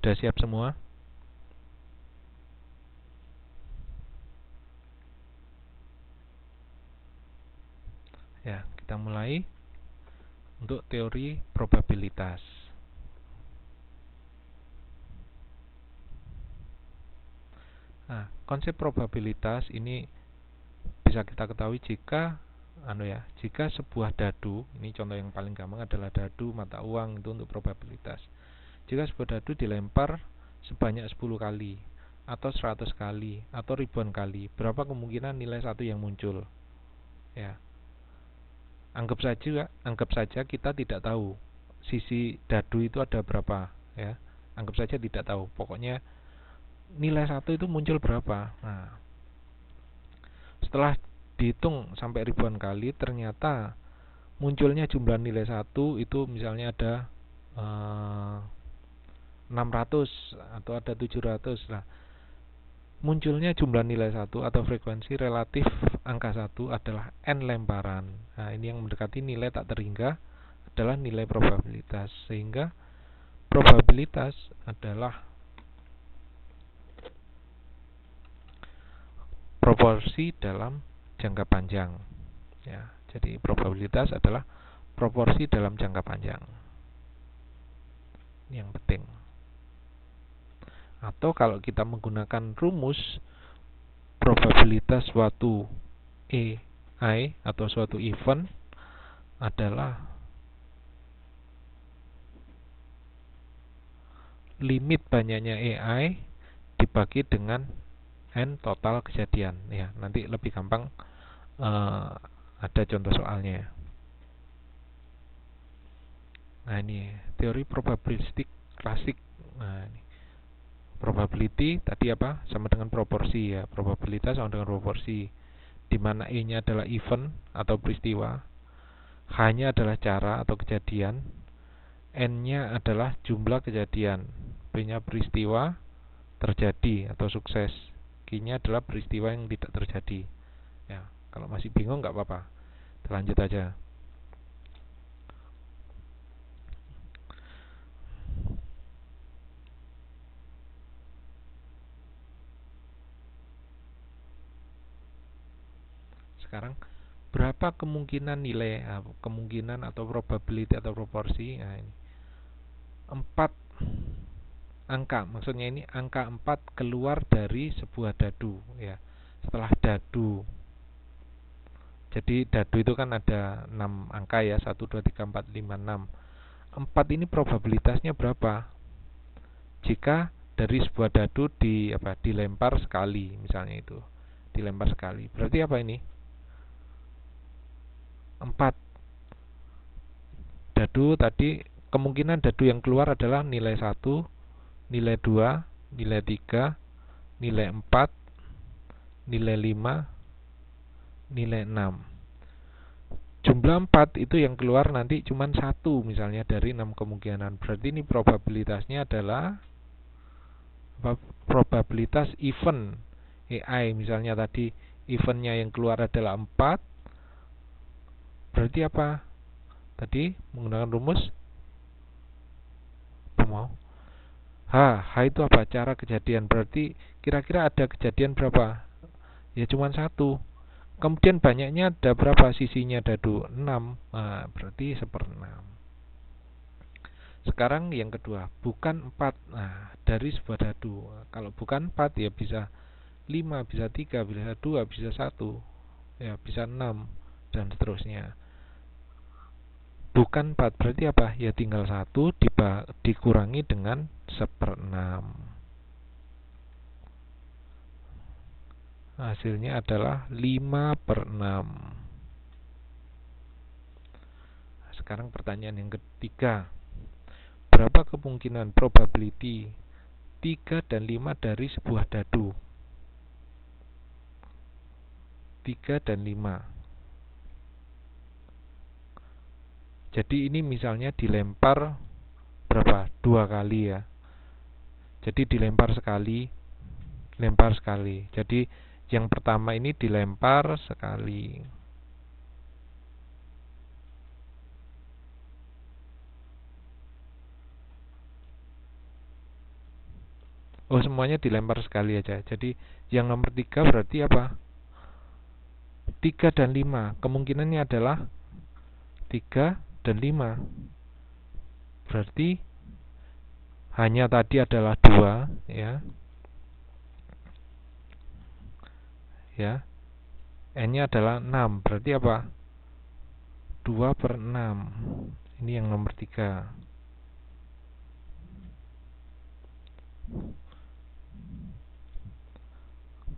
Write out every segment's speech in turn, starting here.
Sudah siap semua? Ya, kita mulai untuk teori probabilitas. Nah, konsep probabilitas ini bisa kita ketahui jika jika sebuah dadu, ini contoh yang paling gampang adalah dadu mata uang, itu untuk probabilitas. Jika sebuah dadu dilempar sebanyak 10 kali atau 100 kali atau ribuan kali, berapa kemungkinan nilai satu yang muncul? Ya. Anggap saja kita tidak tahu sisi dadu itu ada berapa, ya. Anggap saja tidak tahu. Pokoknya nilai satu itu muncul berapa. Nah, setelah dihitung sampai ribuan kali, ternyata munculnya jumlah nilai satu itu misalnya ada 600 atau ada 700. Nah, munculnya jumlah nilai satu atau frekuensi relatif angka satu adalah n lemparan. Nah, ini yang mendekati nilai tak terhingga adalah nilai probabilitas. Sehingga probabilitas adalah proporsi dalam jangka panjang. Ya, jadi probabilitas adalah proporsi dalam jangka panjang. Ini yang penting. Atau kalau kita menggunakan rumus probabilitas suatu AI atau suatu event adalah limit banyaknya AI dibagi dengan n total kejadian. Ya, nanti lebih gampang ada contoh soalnya. Nah, ini teori probabilistik klasik. Nah, ini probability tadi apa? Sama dengan proporsi, ya. Probabilitas sama dengan proporsi, di mana E-nya adalah event atau peristiwa, H-nya adalah cara atau kejadian, N-nya adalah jumlah kejadian, P-nya peristiwa terjadi atau sukses, Q-nya adalah peristiwa yang tidak terjadi. Ya, kalau masih bingung nggak apa-apa, kita lanjut aja. Sekarang berapa kemungkinan nilai, kemungkinan atau probability atau proporsi? Nah, ini 4 angka, maksudnya ini angka 4 keluar dari sebuah dadu, ya. Setelah dadu, jadi dadu itu kan ada 6 angka, ya, 1, 2, 3, 4, 5, 6. 4 ini probabilitasnya berapa? Jika dari sebuah dadu dilempar sekali, misalnya itu dilempar sekali, berarti apa ini? 4 dadu tadi, kemungkinan dadu yang keluar adalah nilai 1, nilai 2, nilai 3, nilai 4, nilai 5, nilai 6. Jumlah 4 itu yang keluar nanti cuma 1 misalnya dari 6 kemungkinan. Berarti ini probabilitasnya adalah probabilitas event AI. Misalnya tadi eventnya yang keluar adalah 4. Berarti apa? Tadi menggunakan rumus H itu apa? Cara kejadian. Berarti kira-kira ada kejadian berapa? Ya cuma 1. Kemudian banyaknya ada berapa sisinya dadu? 6. Nah, berarti 1/6. Sekarang yang kedua, bukan 4. Nah, dari sebuah dadu. Kalau bukan 4 ya bisa 5, bisa 3, bisa 2, bisa 1. Ya, bisa 6 dan seterusnya. Bukan 4 berarti apa? Ya tinggal 1 dikurangi dengan 1/6. Hasilnya adalah 5/6. Sekarang pertanyaan yang ketiga. Berapa kemungkinan probability 3 dan 5 dari sebuah dadu? 3 dan 5. Jadi ini misalnya dilempar berapa? 2 kali, ya. Jadi dilempar sekali, lempar sekali. Jadi yang pertama ini dilempar sekali. Oh, semuanya dilempar sekali aja. Jadi yang nomor 3 berarti apa? 3 dan 5. Kemungkinannya adalah 3 dan 5. Berarti hanya tadi adalah 2, ya. Ya. N-nya adalah 6. Berarti apa? 2/6. Ini yang nomor 3.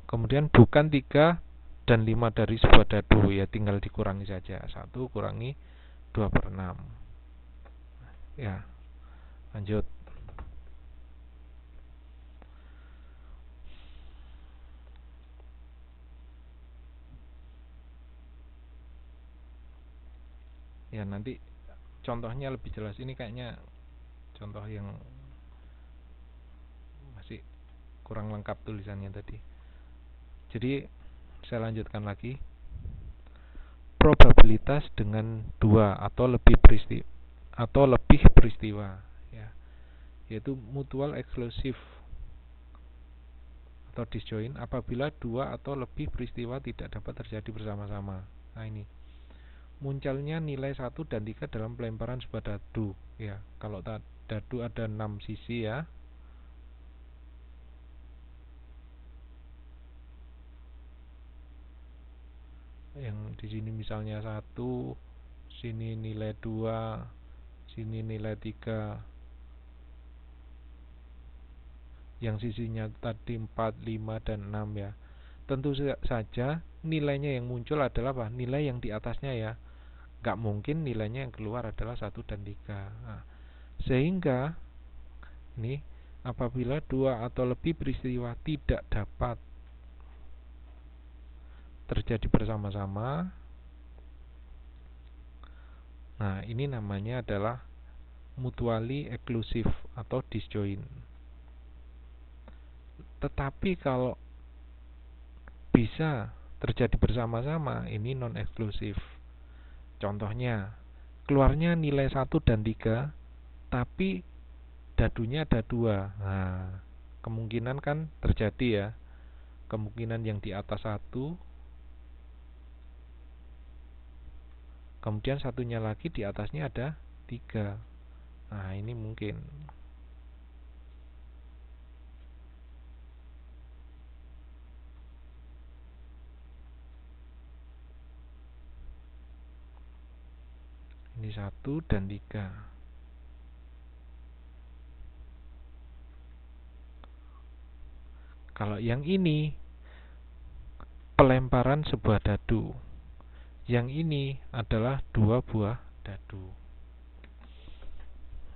Kemudian bukan 3 dan 5 dari sebuah dadu, ya tinggal dikurangi saja. 1 kurangi 2/6. Ya, lanjut. Ya, nanti contohnya lebih jelas. Ini kayaknya contoh yang masih kurang lengkap tulisannya tadi. Jadi saya lanjutkan lagi. Probabilitas dengan 2 atau lebih peristiwa, ya, yaitu mutual eksklusif atau disjoint apabila 2 atau lebih peristiwa tidak dapat terjadi bersama-sama. Nah, ini munculnya nilai 1 dan 3 dalam pelemparan sebuah dadu, ya. Kalau dadu ada 6 sisi, ya. Yang di sini misalnya 1, sini nilai 2, sini nilai 3. Yang sisinya tadi 4, 5, dan 6, ya. Tentu saja nilainya yang muncul adalah apa? Nilai yang di atasnya, ya. Gak mungkin nilainya yang keluar adalah 1 dan 3. Nah, sehingga ini apabila 2 atau lebih peristiwa tidak dapat terjadi bersama-sama, nah ini namanya adalah mutually eksklusif atau disjoint. Tetapi kalau bisa terjadi bersama-sama, ini non eksklusif. Contohnya, keluarnya nilai 1 dan 3, tapi dadunya ada 2. Nah, kemungkinan kan terjadi, ya. Kemungkinan yang di atas 1, kemudian satunya lagi di atasnya ada 3. Nah, ini mungkin. Ini 1 dan 3. Kalau yang ini pelemparan sebuah dadu. Yang ini adalah 2 buah dadu.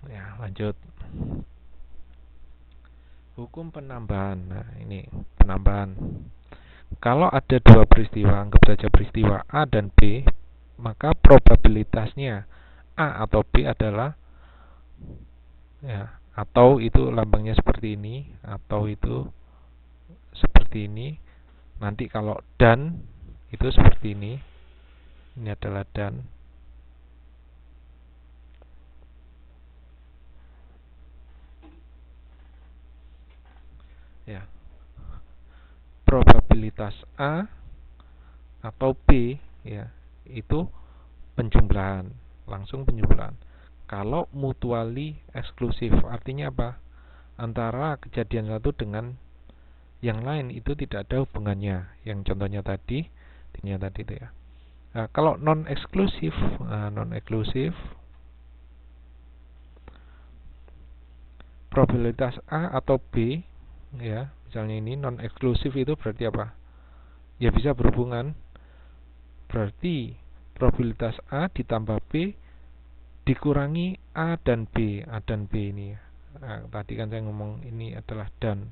Ya, lanjut. Hukum penambahan. Nah, ini penambahan. Kalau ada 2 peristiwa, anggap saja peristiwa A dan B, maka probabilitasnya A atau B adalah, ya, atau itu lambangnya seperti ini, atau itu seperti ini. Nanti kalau dan itu seperti ini. Ini adalah dan. Ya. Probabilitas A atau B, ya, itu penjumlahan, langsung penjumlahan. Kalau mutually eksklusif, artinya apa? Antara kejadian satu dengan yang lain itu tidak ada hubungannya. Yang contohnya tadi itu, ya. Nah, kalau non eksklusif, probabilitas A atau B, ya, misalnya ini non eksklusif itu berarti apa? Ya bisa berhubungan. Berarti probabilitas A ditambah B dikurangi A dan B. A dan B ini. Nah, tadi kan saya ngomong ini adalah dan.